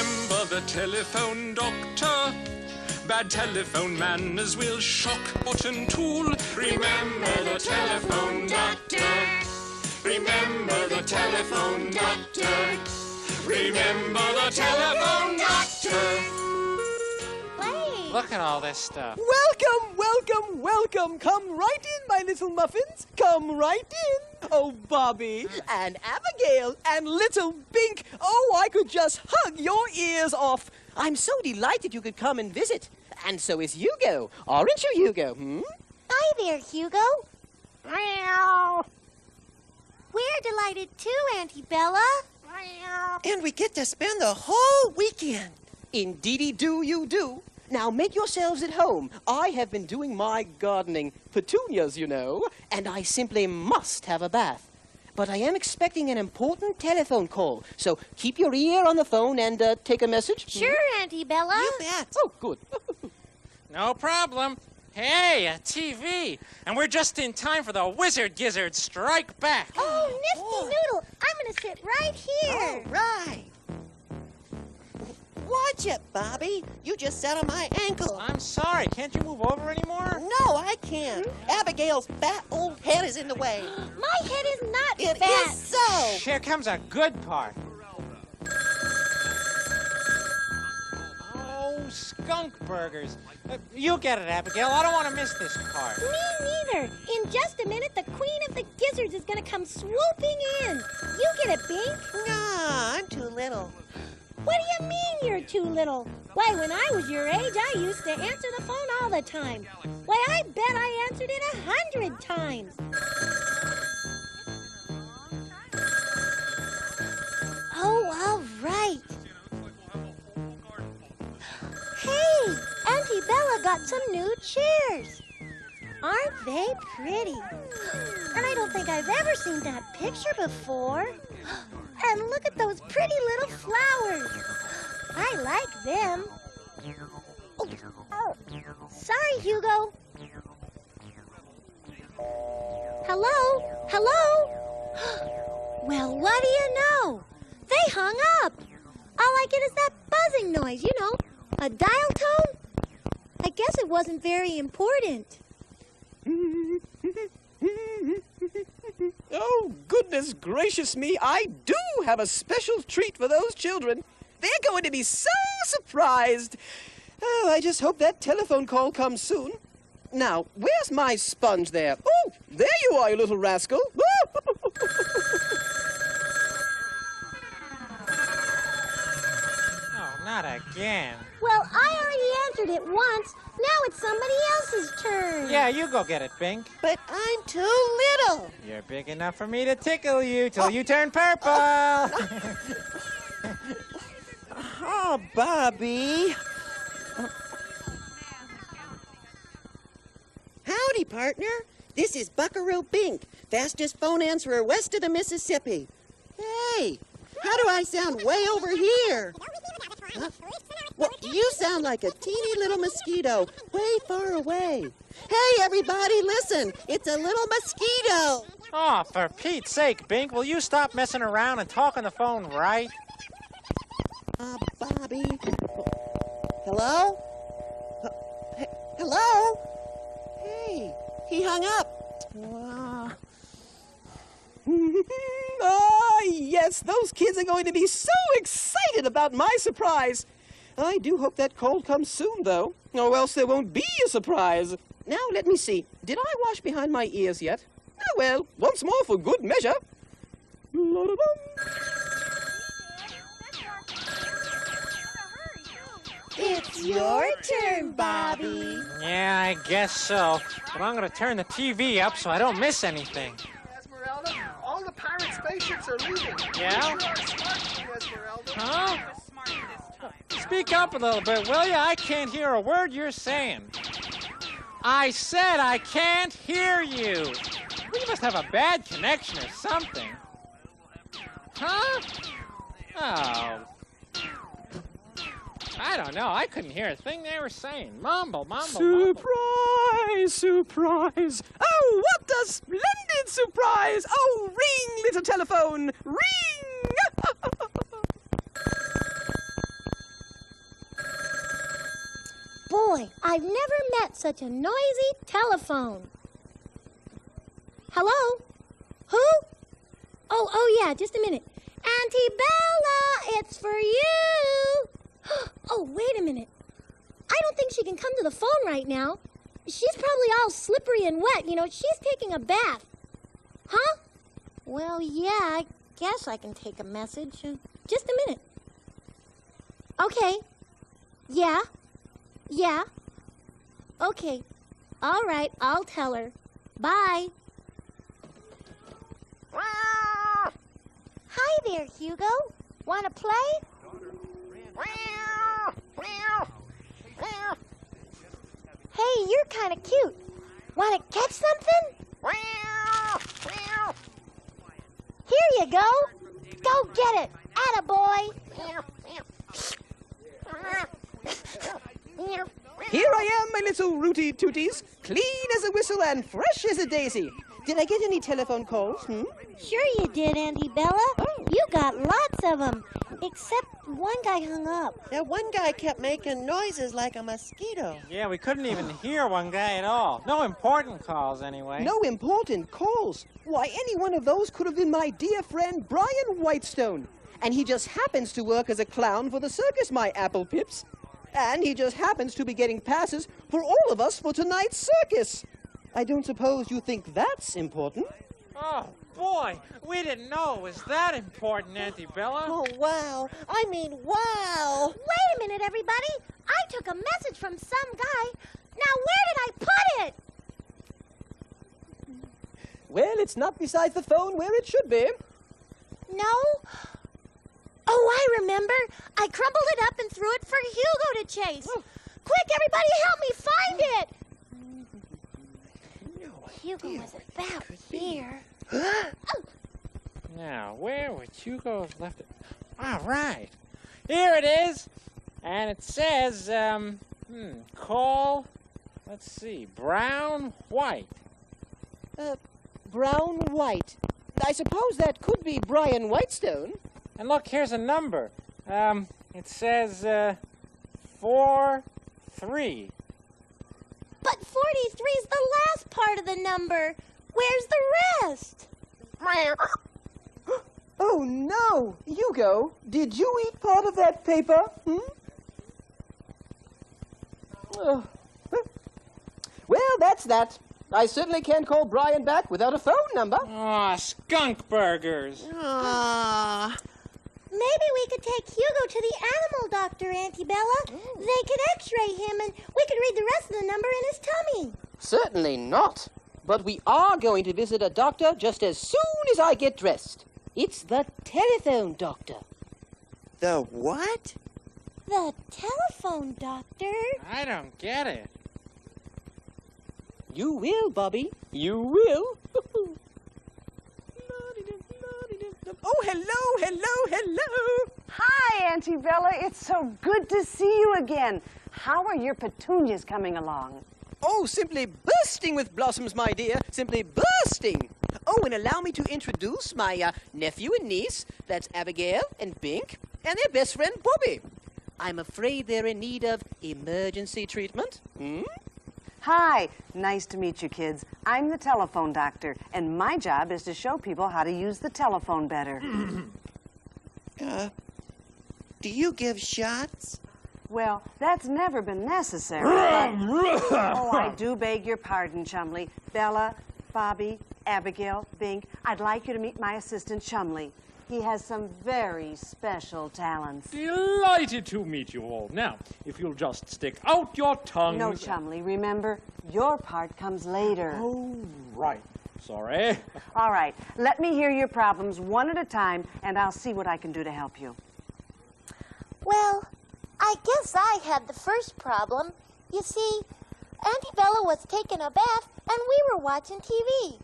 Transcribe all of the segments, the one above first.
Remember the telephone doctor. Bad telephone manners will shock button tool. Remember the telephone doctor. Remember the telephone doctor. Remember the telephone doctor. Look at all this stuff. Welcome, welcome, welcome. Come right in, my little muffins. Come right in. Oh, Bobby and Abigail and little Bink. Oh, I could just hug your ears off. I'm so delighted you could come and visit. And so is Hugo. Aren't you, Hugo? Hi there, Hugo. Meow. We're delighted too, Auntie Bella. Meow. And we get to spend the whole weekend. Indeedy do you do. Now make yourselves at home. I have been doing my gardening. Petunias, you know. And I simply must have a bath. But I am expecting an important telephone call. So keep your ear on the phone and take a message. Sure, Auntie Bella. You bet. Oh, good. No problem. Hey, a TV. And we're just in time for the Wizard Gizzard Strike Back. Oh, Nifty Noodle. I'm going to sit right here. All right. Watch it, Bobby. You just sat on my ankle. I'm sorry. Can't you move over anymore? No, I can't. Abigail's fat old head is in the way. My head is not It fat. is so. Here comes a good part. Oh, skunk burgers. You get it, Abigail. I don't want to miss this part. Me neither. In just a minute, the Queen of the Gizzards is going to come swooping in. You get it, Bink? Nah, I'm too little. What do you mean you're too little? Why, when I was your age, I used to answer the phone all the time. Why, I bet I answered it 100 times. Oh, all right. Hey, Auntie Bella got some new chairs. Aren't they pretty? And I don't think I've ever seen that picture before. And look at those pretty little flowers. I like them. Oh. Sorry, Hugo. Hello? Hello? Well, what do you know? They hung up. All I get is that buzzing noise, you know, a dial tone. I guess it wasn't very important. Oh, goodness gracious me. I do have a special treat for those children. They're going to be so surprised. Oh, I just hope that telephone call comes soon. Now, where's my sponge there? Oh, there you are, you little rascal. Oh, not again. Well, I already answered it once. Now it's somebody else's turn. Yeah, you go get it, Bink. But I'm too little. You're big enough for me to tickle you till you turn purple. Oh, Bobby. Howdy, partner. This is Buckaroo Bink, fastest phone answerer west of the Mississippi. Hey, how do I sound way over here? Huh? Well, you sound like a teeny little mosquito way far away. Hey, everybody, listen. It's a little mosquito. Oh, for Pete's sake, Bink, will you stop messing around and talk on the phone right? Bobby. Hello? Hello? Hey, he hung up. Ah, yes, those kids are going to be so excited about my surprise. I do hope that call comes soon, though, or else there won't be a surprise. Now, let me see. Did I wash behind my ears yet? Oh, well, once more for good measure. It's your turn, Bobby. Yeah, I guess so. But I'm going to turn the TV up so I don't miss anything. Esmeralda, all the pirate spaceships are leaving. Yeah? You are smart, Esmeralda. Huh? Speak up a little bit, will you? I can't hear a word you're saying. I said I can't hear you. We must have a bad connection or something. Huh? Oh. I don't know. I couldn't hear a thing they were saying. Mumble, mumble, mumble. Surprise, surprise. Oh, what a splendid surprise. Oh, ring, little telephone, ring. I've never met such a noisy telephone. Hello? Who? Oh, yeah, just a minute. Auntie Bella, it's for you. Oh, wait a minute. I don't think she can come to the phone right now. She's probably all slippery and wet. You know, she's taking a bath. Huh? Well, yeah, I guess I can take a message. Just a minute. Okay. Yeah. Okay. All right, I'll tell her. Bye. Hi there, Hugo. Want to play? Hey, you're kind of cute. Want to catch something? Here you go. Go get it. Attaboy. Here I am, my little rooty tooties, clean as a whistle and fresh as a daisy. Did I get any telephone calls? Sure you did, Auntie Bella. You got lots of them. Except one guy hung up. That one guy kept making noises like a mosquito. Yeah, we couldn't even hear one guy at all. No important calls, anyway. No important calls. Why, any one of those could have been my dear friend Brian Whitestone. And he just happens to work as a clown for the circus, my apple pips. And he just happens to be getting passes for all of us for tonight's circus. I don't suppose you think that's important? Oh, boy, we didn't know it was that important, Auntie Bella. Oh, wow. I mean, wow. Wait a minute, everybody. I took a message from some guy. Now, where did I put it? Well, it's not beside the phone where it should be. No? Oh, I remember. I crumpled it up and threw it for Hugo to chase. Quick, everybody, help me find it. Hugo was about here. Now, where would Hugo have left it? All right. Here it is. And it says, call, let's see, Brown White. Brown White. I suppose that could be Brian Whitestone. And look, here's a number. It says, 43. But 43 is the last part of the number. Where's the rest? Oh, no! Hugo, did you eat part of that paper? Oh. Well, that's that. I certainly can't call Brian back without a phone number. Aw, skunk burgers. Ah. Maybe we could take Hugo to the animal doctor, Auntie Bella. They could x-ray him and we could read the rest of the number in his tummy. Certainly not. But we are going to visit a doctor just as soon as I get dressed. It's the telephone doctor. The what? The telephone doctor? I don't get it. You will, Bobby. You will. Oh, hello. Hi, Auntie Bella. It's so good to see you again. How are your petunias coming along? Oh, simply bursting with blossoms, my dear. Simply bursting. Oh, and allow me to introduce my nephew and niece. That's Abigail and Bink, and their best friend, Bobby. I'm afraid they're in need of emergency treatment. Hi. Nice to meet you, kids. I'm the telephone doctor, and my job is to show people how to use the telephone better. Do you give shots? Well, that's never been necessary. Oh, I do beg your pardon, Chumley. Bella, Bobby, Abigail, Bink, I'd like you to meet my assistant, Chumley. He has some very special talents. Delighted to meet you all. Now, if you'll just stick out your tongues... No, Chumley, remember, your part comes later. Oh, right. Sorry. All right, let me hear your problems one at a time, and I'll see what I can do to help you. Well, I guess I had the first problem. You see, Auntie Bella was taking a bath and we were watching TV.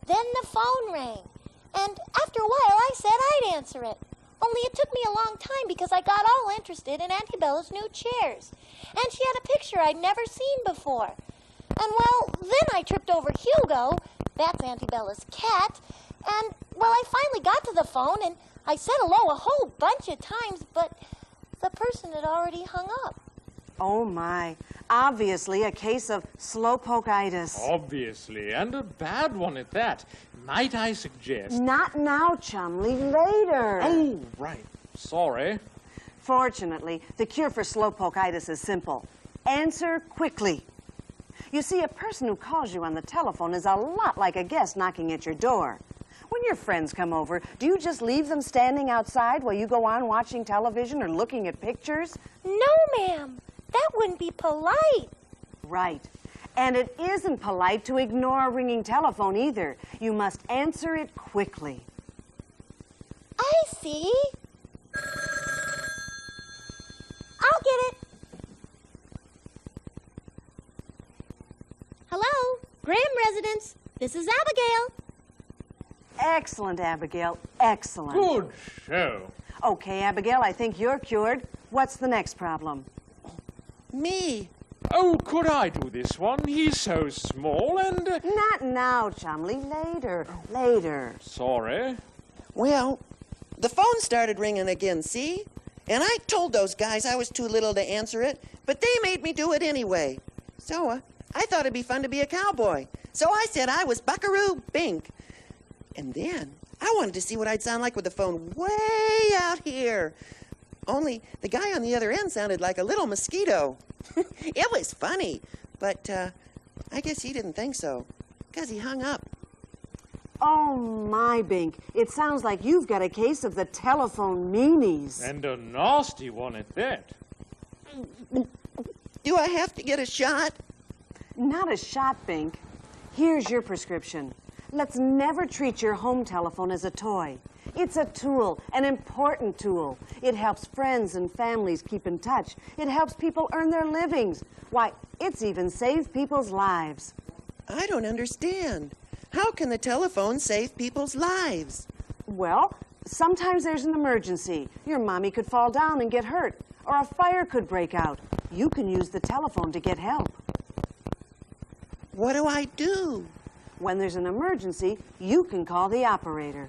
Then the phone rang. And after a while, I said I'd answer it. Only it took me a long time because I got all interested in Auntie Bella's new chairs. And she had a picture I'd never seen before. And, well, then I tripped over Hugo. That's Auntie Bella's cat. And, well, I finally got to the phone and I said hello a whole bunch of times, but the person had already hung up. Oh, my. Obviously a case of slowpokeitis. Obviously, and a bad one at that. Might I suggest... Not now, Chumley, later. Oh, right. Sorry. Fortunately, the cure for slowpokeitis is simple. Answer quickly. You see, a person who calls you on the telephone is a lot like a guest knocking at your door. When your friends come over, do you just leave them standing outside while you go on watching television or looking at pictures? No, ma'am. That wouldn't be polite. Right. And it isn't polite to ignore a ringing telephone either. You must answer it quickly. I see. I'll get it. Hello, Graham residence. This is Abigail. Excellent, Abigail. Excellent. Good show. Okay, Abigail, I think you're cured. What's the next problem? Me. Oh, could I do this one? He's so small and... Not now, Chumley. Later. Later. Sorry. Well, the phone started ringing again, see? And I told those guys I was too little to answer it, but they made me do it anyway. So, I thought it'd be fun to be a cowboy. So I said I was Buckaroo Bink. And then I wanted to see what I'd sound like with the phone way out here. Only the guy on the other end sounded like a little mosquito. It was funny, but I guess he didn't think so, because he hung up. Oh, my, Bink. It sounds like you've got a case of the telephone meanies. And a nasty one at that. Do I have to get a shot? Not a shot, Bink. Here's your prescription. Let's never treat your home telephone as a toy. It's a tool, an important tool. It helps friends and families keep in touch. It helps people earn their livings. Why, it's even saved people's lives. I don't understand. How can the telephone save people's lives? Well, sometimes there's an emergency. Your mommy could fall down and get hurt, or a fire could break out. You can use the telephone to get help. What do I do? When there's an emergency, you can call the operator.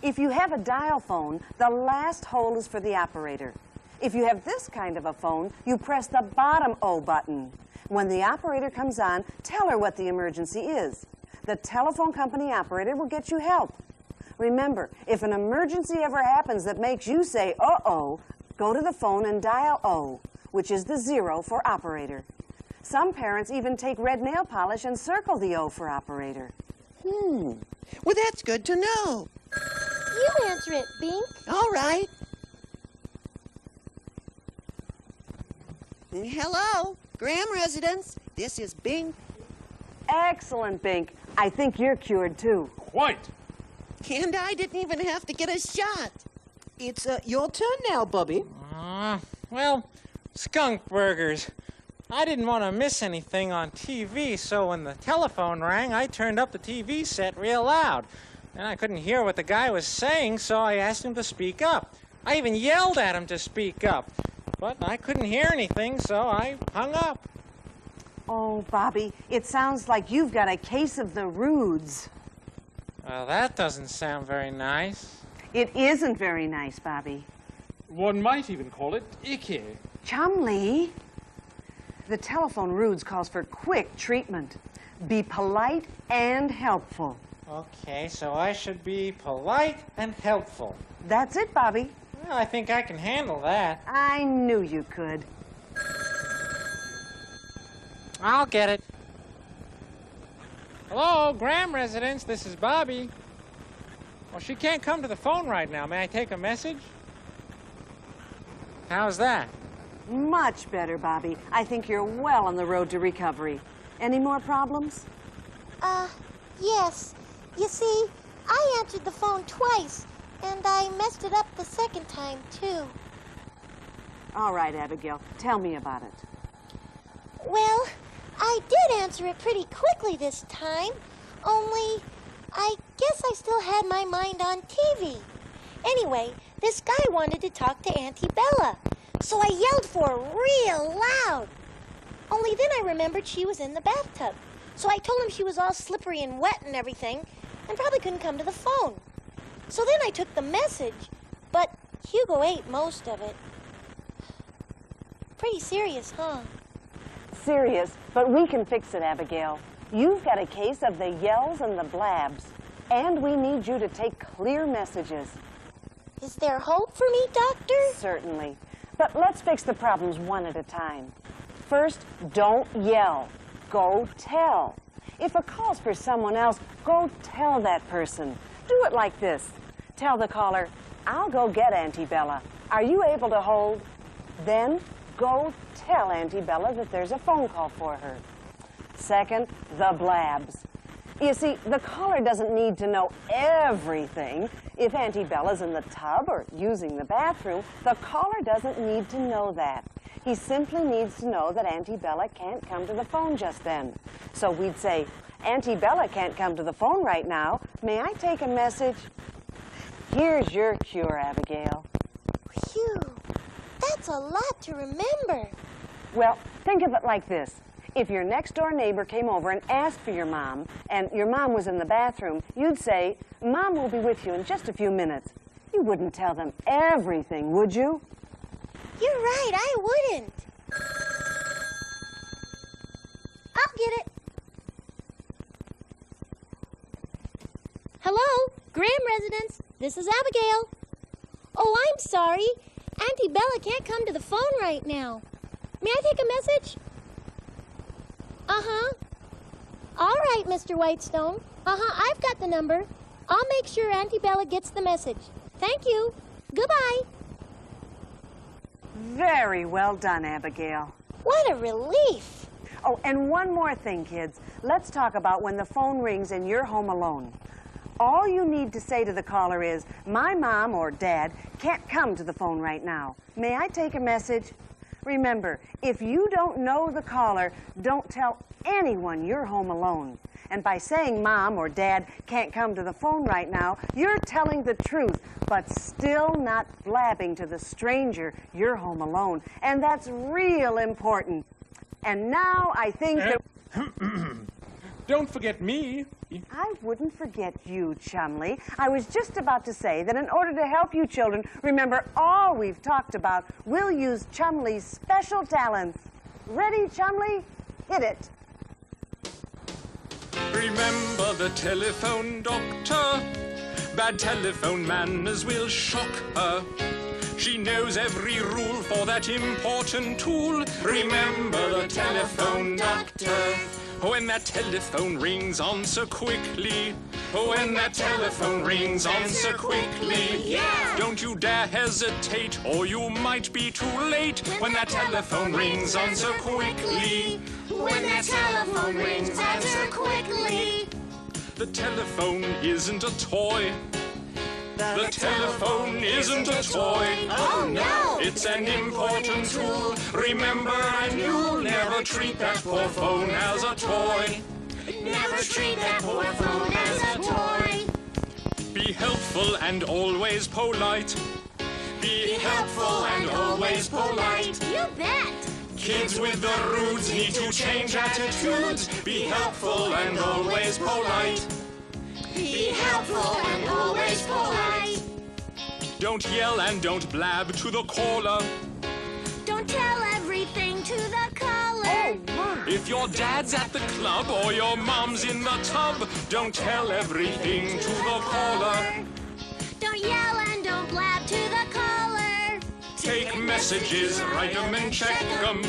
If you have a dial phone, the last hole is for the operator. If you have this kind of a phone, you press the bottom O button. When the operator comes on, tell her what the emergency is. The telephone company operator will get you help. Remember, if an emergency ever happens that makes you say, uh-oh, go to the phone and dial O, which is the 0 for operator. Some parents even take red nail polish and circle the O for operator. Well, that's good to know. You answer it, Bink. All right. Hello, Graham residence. This is Bink. Excellent, Bink. I think you're cured, too. Quite. And I didn't even have to get a shot. It's your turn now, Bubby. Well, skunk burgers. I didn't want to miss anything on TV, so when the telephone rang, I turned up the TV set real loud. And I couldn't hear what the guy was saying, so I asked him to speak up. I even yelled at him to speak up. But I couldn't hear anything, so I hung up. Oh, Bobby, it sounds like you've got a case of the rudes. Well, that doesn't sound very nice. It isn't very nice, Bobby. One might even call it icky. Chumley, the telephone rudes calls for quick treatment. Be polite and helpful. Okay, so I should be polite and helpful. That's it, Bobby. Well, I think I can handle that. I knew you could. I'll get it. Hello, Graham residence. This is Bobby. Well, she can't come to the phone right now. May I take a message? How's that? Much better, Bobby. I think you're well on the road to recovery. Any more problems? Yes. You see, I answered the phone twice, and I messed it up the second time, too. All right, Abigail, tell me about it. Well, I did answer it pretty quickly this time, only I guess I still had my mind on TV. Anyway, this guy wanted to talk to Auntie Bella, so I yelled for her real loud. Only then I remembered she was in the bathtub, so I told him she was all slippery and wet and everything, and probably couldn't come to the phone. So then I took the message, but Hugo ate most of it. Pretty serious, huh? serious, but we can fix it, Abigail. You've got a case of the yells and the blabs, and we need you to take clear messages. Is there hope for me, Doctor? Certainly. But let's fix the problems one at a time. First, don't yell. Go tell. If a call's for someone else, go tell that person. Do it like this. Tell the caller, I'll go get Auntie Bella. Are you able to hold? Then go tell Auntie Bella that there's a phone call for her. Second, the blabs. You see, the caller doesn't need to know everything. If Auntie Bella's in the tub or using the bathroom, the caller doesn't need to know that. He simply needs to know that Auntie Bella can't come to the phone just then. So we'd say, Auntie Bella can't come to the phone right now. May I take a message? Here's your cure, Abigail. Phew, that's a lot to remember. Well, think of it like this. If your next-door neighbor came over and asked for your mom, and your mom was in the bathroom, you'd say, Mom will be with you in just a few minutes. You wouldn't tell them everything, would you? You're right, I wouldn't. I'll get it. Hello, Graham residence. This is Abigail. Oh, I'm sorry. Auntie Bella can't come to the phone right now. May I take a message? Uh-huh. All right, Mr. Whitestone. Uh-huh, I've got the number. I'll make sure Auntie Bella gets the message. Thank you. Goodbye. Very well done, Abigail. What a relief. Oh, and one more thing, kids. Let's talk about when the phone rings and you're home alone. All you need to say to the caller is, my mom or dad can't come to the phone right now. May I take a message? Remember, if you don't know the caller, don't tell anyone you're home alone. And by saying mom or dad can't come to the phone right now, you're telling the truth, but still not blabbing to the stranger you're home alone. And that's real important. And now I think that... Don't forget me. I wouldn't forget you, Chumley. I was just about to say that in order to help you children remember all we've talked about, we'll use Chumley's special talents. Ready, Chumley? Hit it. Remember the telephone doctor? Bad telephone manners will shock her. She knows every rule for that important tool. Remember the telephone doctor. When that telephone rings, answer quickly. When that telephone rings, answer quickly. Yeah! Don't you dare hesitate, or you might be too late. When that telephone rings, answer quickly. When that telephone rings, answer quickly. The telephone isn't a toy. The telephone isn't a toy. Oh, no! It's an important tool. Remember, and you'll never treat that poor phone as a toy. Never treat that poor phone as a toy. Be helpful and always polite. Be helpful and always polite. You bet. Kids with the rudes need to change attitudes. Be helpful and always polite. Be helpful and always polite. Don't yell and don't blab to the caller. Don't tell everything to the caller. If your dad's at the club or your mom's in the tub, don't tell everything to the caller. Don't yell and don't blab to the caller. Take messages, write them and check them.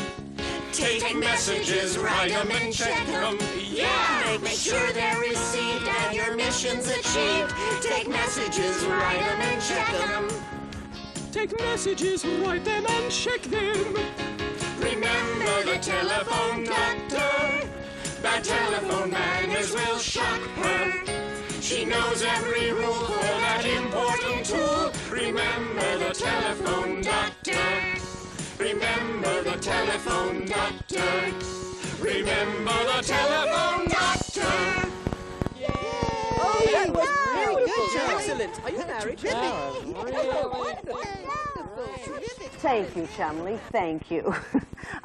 Take messages, write them and check them. Yeah! Make sure they're received and your mission's achieved. Take messages, write them and check them. Take messages, write them and check them. Remember the telephone doctor. Bad telephone manners will shock her. She knows every rule for that important tool. Remember the telephone doctor. Remember the telephone doctor. Remember the telephone doctor. Oh, that was really good. Excellent. Are you married? Thank you, Chumley. Thank you.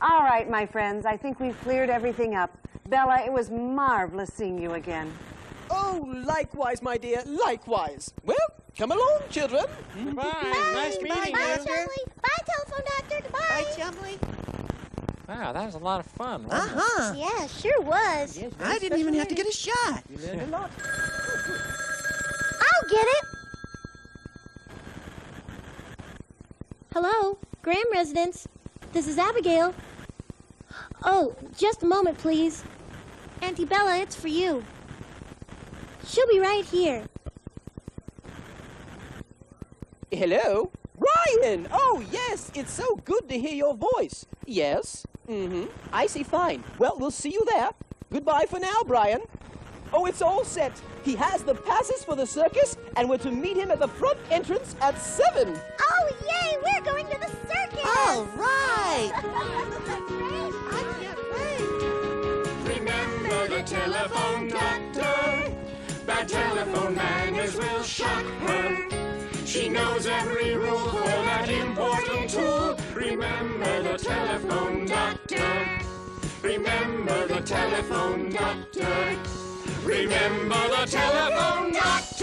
All right, my friends, I think we've cleared everything up. Bella, it was marvelous seeing you again. Oh, likewise, my dear, likewise. Well, come along, children. Bye. Nice meeting Bye, you. Chumley. Bye, telephone doctor. Goodbye. Bye, Chumley. Wow, that was a lot of fun, wasn't it? Uh-huh. Yeah, sure was. Yes, I didn't even have to get a shot. You learned a lot. I'll get it. Hello, Graham residence. This is Abigail. Oh, just a moment, please. Auntie Bella, it's for you. She'll be right here. Hello? Ryan! Oh, yes, it's so good to hear your voice. Yes? Mm-hmm. I see, fine. Well, we'll see you there. Goodbye for now, Brian. Oh, it's all set. He has the passes for the circus, and we're to meet him at the front entrance at 7. Oh, yay! We're going to the circus! All right. I can't wait. Remember the telephone doctor. Bad telephone manners will shock her. She knows every rule for that important tool. Remember the telephone doctor. Remember the telephone doctor. Remember the telephone doctor.